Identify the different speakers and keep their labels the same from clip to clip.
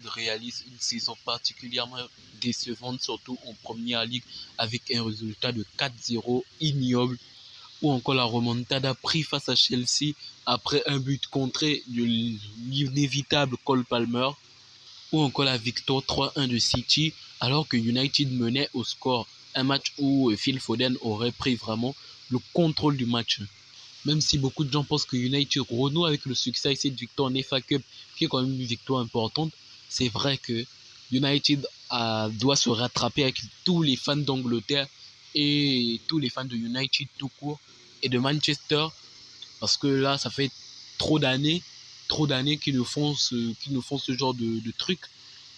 Speaker 1: réalise une saison particulièrement décevante, surtout en Première Ligue, avec un résultat de 4-0 ignoble, ou encore la remontada prise face à Chelsea après un but contré de l'inévitable Cole Palmer, ou encore la victoire 3-1 de City alors que United menait au score. Un match où Phil Foden aurait pris vraiment le contrôle du match. Même si beaucoup de gens pensent que United renoue avec le succès avec cette victoire en FA Cup, qui est quand même une victoire importante, c'est vrai que United doit se rattraper avec tous les fans d'Angleterre et tous les fans de United tout court et de Manchester, parce que là, ça fait trop d'années qu'ils nous font ce genre de truc.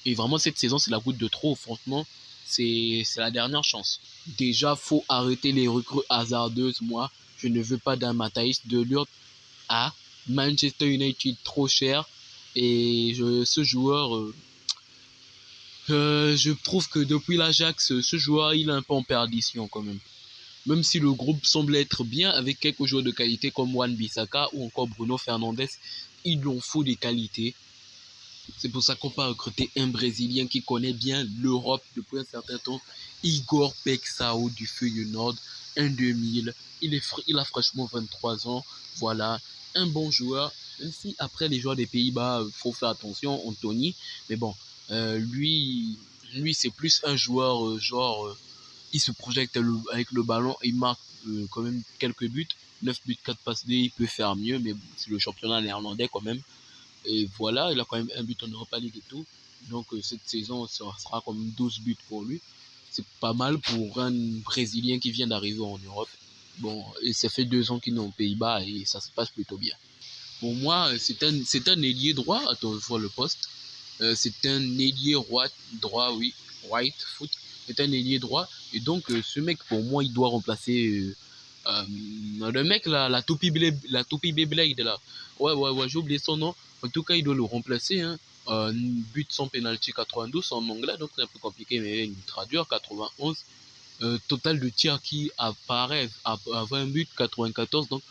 Speaker 1: Et vraiment, cette saison, c'est la goutte de trop. Franchement, c'est la dernière chance. Déjà, faut arrêter les recrues hasardeuses. Moi, je ne veux pas d'un Matthijs de Ligt à Manchester United, trop cher. Et ce joueur, je trouve que depuis l'Ajax, ce joueur, il est un peu en perdition quand même. Même si le groupe semble être bien avec quelques joueurs de qualité comme Wan-Bissaka ou encore Bruno Fernandes, il en faut des qualités. C'est pour ça qu'on peut recruter un Brésilien qui connaît bien l'Europe depuis un certain temps, Igor Pexao du Feyenoord, un 2000. Il a fraîchement 23 ans. Voilà, un bon joueur. Même si après les joueurs des Pays-Bas, il faut faire attention, Anthony. Mais bon, lui c'est plus un joueur il se projette avec le ballon, il marque quand même quelques buts. 9 buts, 4 passes D, il peut faire mieux, mais c'est le championnat néerlandais quand même. Et voilà, il a quand même un but en Europa League et tout. Donc cette saison, ça sera comme 12 buts pour lui. C'est pas mal pour un Brésilien qui vient d'arriver en Europe. Bon, et ça fait 2 ans qu'il est aux Pays-Bas et ça se passe plutôt bien. Pour moi, c'est un ailier droit. Attends, je vois le poste. C'est un ailier droit, oui, right foot. C'est un ailier droit. Et donc, ce mec, pour moi, il doit remplacer le mec là, la toupie Beyblade là. Ouais, j'ai oublié son nom. En tout cas, il doit le remplacer. Hein. But sans penalty 92 en anglais, donc c'est un peu compliqué, mais il traduire 91. Total de tirs qui apparaît à 20 buts 94, donc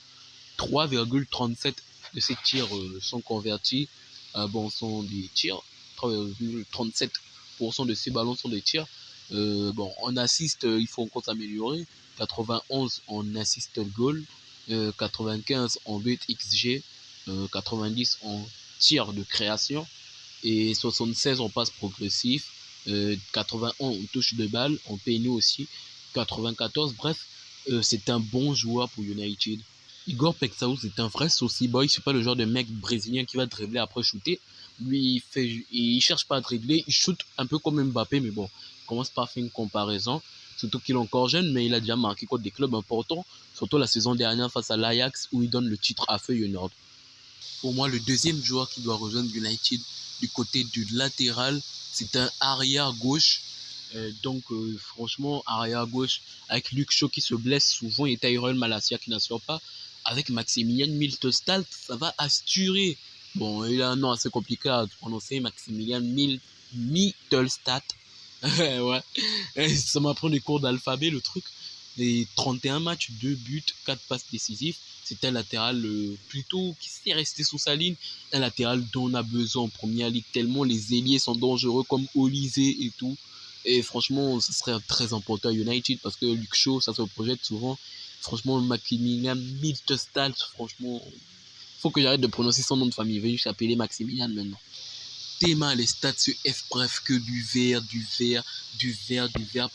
Speaker 1: 3,37 de ces tirs sont convertis. Sont des tirs. 3,37% de ces ballons sont des tirs. En assist, il faut encore s'améliorer. 91 en assist goal, 95 en but XG, 90 en tir de création et 76 en passe progressif, 81 en touche de balle, en PNO aussi, 94. Bref, c'est un bon joueur pour United. Igor Pexao, c'est un vrai saucy boy. C'est pas le genre de mec brésilien qui va dribbler après shooter. Lui, il cherche pas à dribbler. Il shoot un peu comme Mbappé, mais bon, il commence par faire une comparaison. Surtout qu'il est encore jeune, mais il a déjà marqué contre des clubs importants. Surtout la saison dernière face à l'Ajax, où il donne le titre à Feyenoord. Pour moi, le deuxième joueur qui doit rejoindre United du côté du latéral, c'est un arrière gauche. Franchement, arrière gauche, avec Luke Shaw qui se blesse souvent et Tyrell Malacia qui n'assure pas. Avec Maximilian Mittelstadt, ça va assurer. Bon, il a un nom assez compliqué à prononcer, Maximilian Mittelstadt. Ouais, ça m'apprend des cours d'alphabet, le truc. Les 31 matchs, 2 buts, 4 passes décisives. C'est un latéral plutôt qui sait rester sous sa ligne. Un latéral dont on a besoin en première ligue, tellement les ailiers sont dangereux comme Olise et tout. Et franchement, ça serait très important à United parce que Luke Shaw, ça se projette souvent. Franchement, Maximilian Mittelstadt, franchement, faut que j'arrête de prononcer son nom de famille. Je vais juste appeler Maximilian maintenant. Tellement les stats sur F-Bref que du vert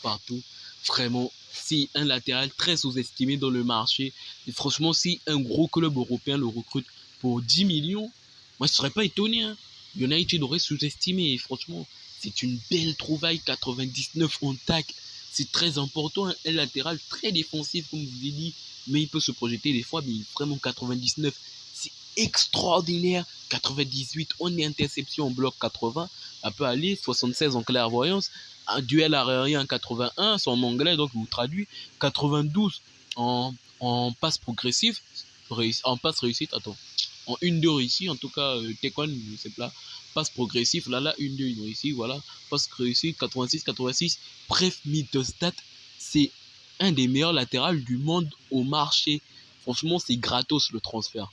Speaker 1: partout. Vraiment, c'est un latéral très sous-estimé dans le marché. Et franchement, si un gros club européen le recrute pour 10 millions, moi je ne serais pas étonné. Hein. United aurait sous-estimé. Et franchement, c'est une belle trouvaille. 99 en tac. C'est très important. Hein. Un latéral très défensif, comme je vous ai dit. Mais il peut se projeter des fois. Mais vraiment 99, c'est extraordinaire. 98 en interception en bloc 80. Ça peut aller. 76 en clairvoyance. Un duel aérien en 81, c'est en anglais, donc je vous traduis. 92 en passe progressive, en passe réussite, attends. En 1-2 réussi, en tout cas, Tekon, je sais pas. Passe progressif, là, 1-2 réussi, voilà. Passe réussi, 86. Bref, Mittelstadt, c'est un des meilleurs latérales du monde au marché. Franchement, c'est gratos le transfert.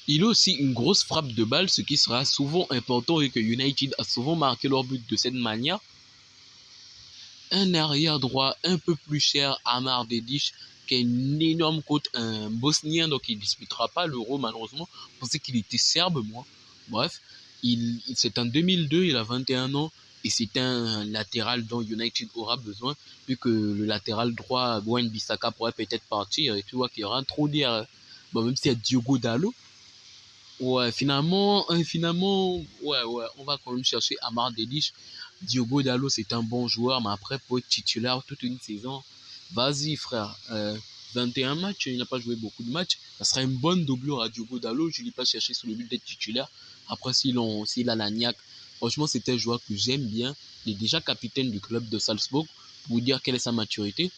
Speaker 1: Il a aussi une grosse frappe de balle, ce qui sera souvent important et que United a souvent marqué leur but de cette manière. Un arrière droit un peu plus cher, Amar Dedić, qui a une énorme cote, un Bosnien, donc il ne disputera pas l'Euro malheureusement. Je pensais qu'il était serbe, moi. Bref, c'est en 2002, il a 21 ans, et c'est un latéral dont United aura besoin, vu que le latéral droit, Wan-Bissaka, pourrait peut-être partir, et tu vois qu'il y aura trop d'air. Bon, même s'il y a Diogo Dalot, ouais, finalement, ouais, on va quand même chercher Amar Dedić. Diogo Dalot, c'est un bon joueur, mais après, pour être titulaire toute une saison, vas-y, frère. 21 matchs, il n'a pas joué beaucoup de matchs. Ça serait une bonne doublure à Diogo Dalot. Je ne l'ai pas cherché sur le but d'être titulaire. Après, s'il a la niaque, franchement, c'est un joueur que j'aime bien. Il est déjà capitaine du club de Salzbourg. Pour vous dire quelle est sa maturité.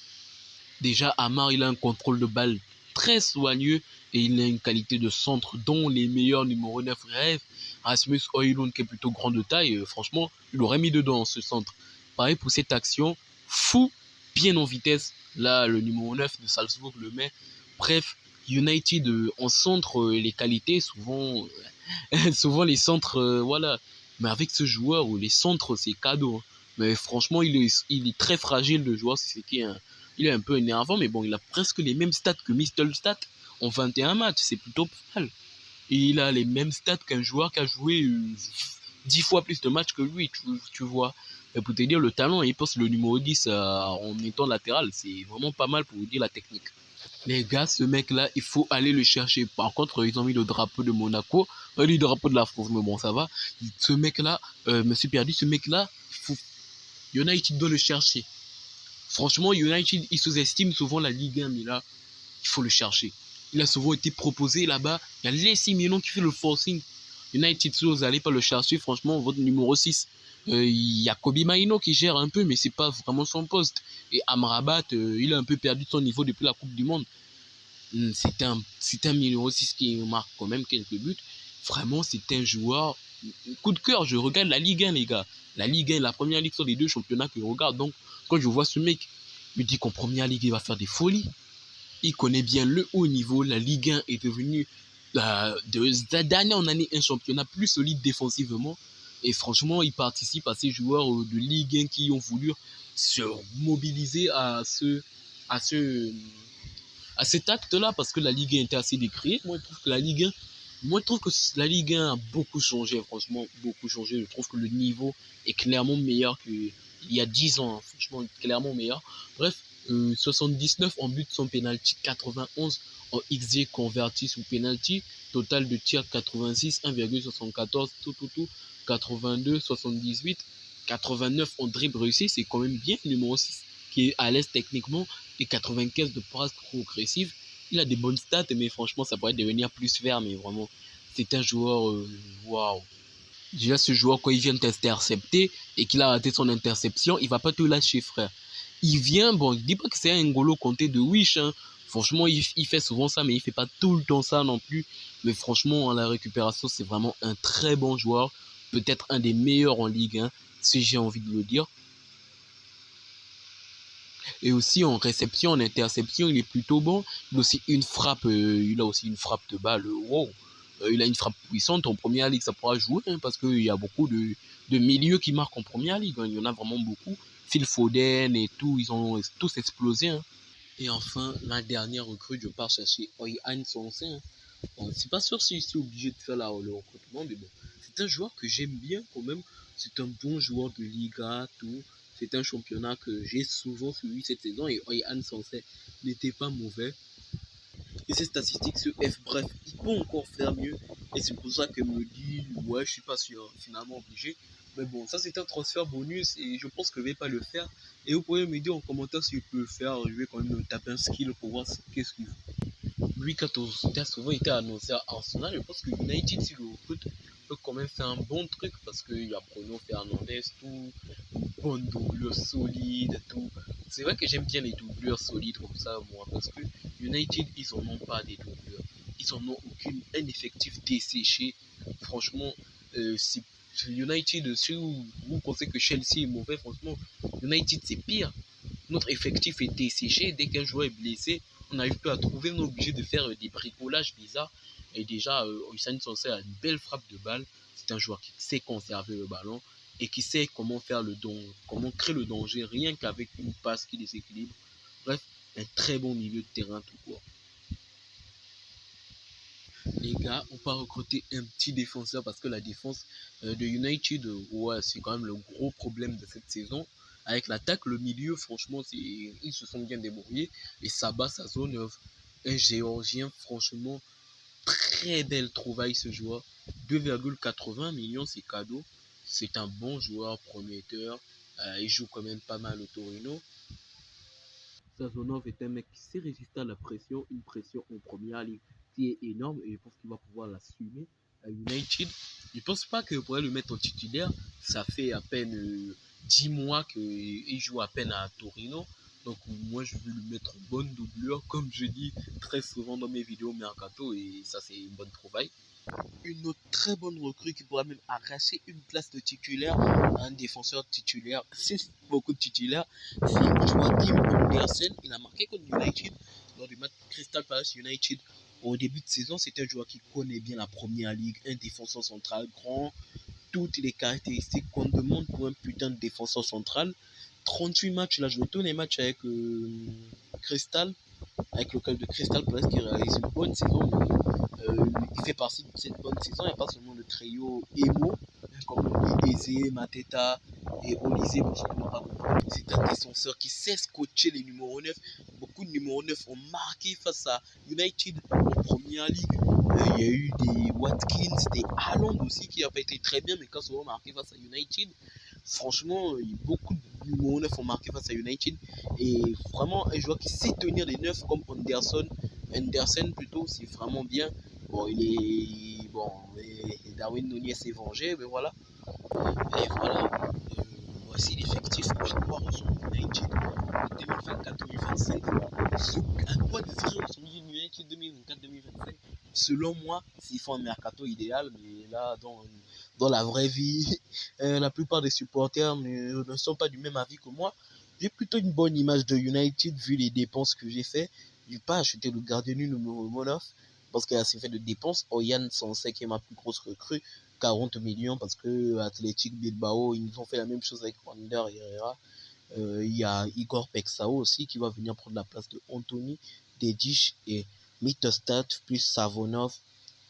Speaker 1: Déjà, Amar, il a un contrôle de balle très soigneux et il a une qualité de centre dont les meilleurs numéro 9 rêvent. Rasmus Højlund, qui est plutôt grand de taille, franchement, il aurait mis dedans ce centre. Pareil pour cette action, fou, bien en vitesse. Là, le numéro 9 de Salzbourg le met. Bref, United en centre, les qualités, souvent, souvent les centres, voilà. Mais avec ce joueur, les centres, c'est cadeau. Mais franchement, il est très fragile, le joueur. C'est ce qui est il est un peu énervant, mais bon, il a presque les mêmes stats que Mistelstadt en 21 matchs. C'est plutôt pas mal. Et il a les mêmes stats qu'un joueur qui a joué 10 fois plus de matchs que lui, tu vois. Et pour te dire, le talent, il passe le numéro 10 en étant latéral. C'est vraiment pas mal pour vous dire la technique. Les gars, ce mec-là, il faut aller le chercher. Par contre, ils ont mis le drapeau de Monaco, le drapeau de la France, mais bon, ça va. Ce mec-là, me suis perdu, ce mec-là, United doit le chercher. Franchement, United, il sous-estime souvent la Ligue 1, mais là, il faut le chercher. Il a souvent été proposé là-bas. Il y a Leslie Milon qui fait le forcing. United, si vous n'allez pas le chercher, franchement, votre numéro 6, il y a Kobe Maino qui gère un peu, mais c'est pas vraiment son poste. Et Amrabat, il a un peu perdu son niveau depuis la Coupe du Monde. C'est un numéro 6 qui marque quand même quelques buts. Vraiment, c'est un joueur. Coup de cœur, je regarde la Ligue 1, les gars. La Ligue 1 et la Première Ligue sont les deux championnats que je regarde. Donc, quand je vois ce mec, je me dis qu'en Première Ligue, il va faire des folies. Il connaît bien le haut niveau. La Ligue 1 est devenue d'année en année un championnat plus solide défensivement. Et franchement, il participe à ces joueurs de Ligue 1 qui ont voulu se mobiliser à cet acte-là, parce que la Ligue 1 était assez décriée. Moi, je trouve que la Ligue 1 a beaucoup changé, franchement, beaucoup changé. Je trouve que le niveau est clairement meilleur qu'il y a 10 ans, hein, franchement, clairement meilleur. Bref, 79 en but sans penalty, 91 en XG converti sous penalty, total de tirs 86, 1,74, tout, 82, 78, 89 en dribble réussi, c'est quand même bien, numéro 6, qui est à l'aise techniquement, et 95 de passes progressives. Il a des bonnes stats, mais franchement, ça pourrait devenir plus vert, mais vraiment, c'est un joueur, waouh. Déjà, ce joueur, quand il vient t'intercepter et qu'il a raté son interception, il va pas te lâcher, frère. Il vient, bon, je dis pas que c'est un N'Golo Kanté de Wish, hein. Franchement, il fait souvent ça, mais il fait pas tout le temps ça non plus. Mais franchement, à la récupération, c'est vraiment un très bon joueur. Peut-être un des meilleurs en Ligue 1, si j'ai envie de le dire. Et aussi en réception, en interception, il est plutôt bon. Il a aussi une frappe, de balle. Wow. Il a une frappe puissante. En première ligue, ça pourra jouer, hein, parce qu'il y a beaucoup de milieux qui marquent en première ligue, hein. Il y en a vraiment beaucoup. Phil Foden et tout, ils ont tous explosé, hein. Et enfin, la dernière recrue, je pars chercher Oyhan Sonsé, hein. Bon, c'est pas sûr si je suis obligé de faire le recrutement, mais bon, c'est un joueur que j'aime bien quand même. C'est un bon joueur de Liga, tout. C'est un championnat que j'ai souvent suivi cette saison et Oyhan Sonsé n'était pas mauvais. Et ses statistiques sur F, bref, il peut encore faire mieux. Et c'est pour ça que me dit, ouais, je suis pas sûr, finalement obligé. Mais bon, ça c'est un transfert bonus et je pense que je vais pas le faire. Et vous pouvez me dire en commentaire si je peux le faire. Je vais quand même taper un skill pour voir qu'est-ce qu'il faut. Louis XIV a souvent été annoncé à Arsenal. Je pense que United, si le recrute, peut quand même faire un bon truc parce qu'il y a Bruno Fernandes, tout, une bonne doublure solide, tout. C'est vrai que j'aime bien les doublures solides comme ça, moi, parce que United, ils en ont pas des doublures. Ils en ont aucune, un effectif desséché. Franchement, si United, si vous pensez que Chelsea est mauvais, franchement, United c'est pire. Notre effectif est desséché. Dès qu'un joueur est blessé, on n'arrive plus à trouver, on est obligé de faire des bricolages bizarres. Et déjà, Hussein Sonsé a une belle frappe de balle. C'est un joueur qui sait conserver le ballon et qui sait comment faire comment créer le danger rien qu'avec une passe qui déséquilibre. Bref, un très bon milieu de terrain tout court. Les gars, on peut recruter un petit défenseur parce que la défense de United, ouais, c'est quand même le gros problème de cette saison. Avec l'attaque, le milieu, franchement, ils se sont bien débrouillés. Et Sabah Sazonov, un Géorgien, franchement, très belle trouvaille ce joueur. 2,80 millions, c'est cadeau. C'est un bon joueur prometteur. Il joue quand même pas mal au Torino. Sazonov est un mec qui sait résister à la pression, une pression en première ligue qui est énorme et je pense qu'il va pouvoir l'assumer à United. Je ne pense pas que pourrait le mettre en titulaire. Ça fait à peine 10 mois qu'il joue à peine à Torino. Donc moi je vais le mettre en bonne doublure, comme je dis très souvent dans mes vidéos Mercato, et ça c'est une bonne trouvaille. Une autre très bonne recrue qui pourra même arracher une place de titulaire à un défenseur titulaire, c'est beaucoup de titulaires, c'est Joachim Andersen. Il a marqué contre United lors du match Crystal Palace United. Au début de saison, c'est un joueur qui connaît bien la première ligue, un défenseur central grand, toutes les caractéristiques qu'on demande pour un putain de défenseur central. 38 matchs, il a joué tous les matchs avec Crystal, avec le club de Crystal Palace qui réalise une bonne saison. Il fait partie de cette bonne saison. Il n'y a pas seulement le trio Emo, comme Eze, Mateta et Olysée. C'est un défenseur qui sait coacher les numéros 9. Beaucoup de numéros 9 ont marqué face à United en première ligue. Il y a eu des Watkins, des Haaland aussi qui n'a pas été très bien, mais quand souvent marqué face à United. Franchement, beaucoup de numéros 9 ont marqué face à United. Et vraiment, un joueur qui sait tenir les 9 comme Andersen plutôt, c'est vraiment bien. Bon, Darwin Nunez s'est vengé, mais voilà. Et voilà. Voici l'effectif que je crois ressemble United 2024-2025. À quoi devrait ressembler United 2024-2025? Selon moi, s'ils font un mercato idéal, mais là, dans la vraie vie, la plupart des supporters ne sont pas du même avis que moi. J'ai plutôt une bonne image de United vu les dépenses que j'ai fait. Je n'ai pas acheté le gardien numéro 9 parce qu'il a assez fait de dépenses. Oyan Sansé qui est ma plus grosse recrue, 40 millions parce que Athletic Bilbao, ils ont fait la même chose avec Wander Herrera. Il y a Igor Pexao aussi qui va venir prendre la place de Anthony, Dedic et Mittelstadt plus Savonov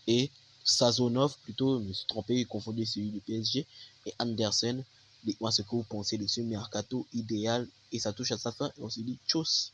Speaker 1: et Sazonov plutôt, je me suis trompé, confondu celui du PSG et Andersen. Dites-moi ce que vous pensez de ce mercato idéal et ça touche à sa fin et on se dit tchuss.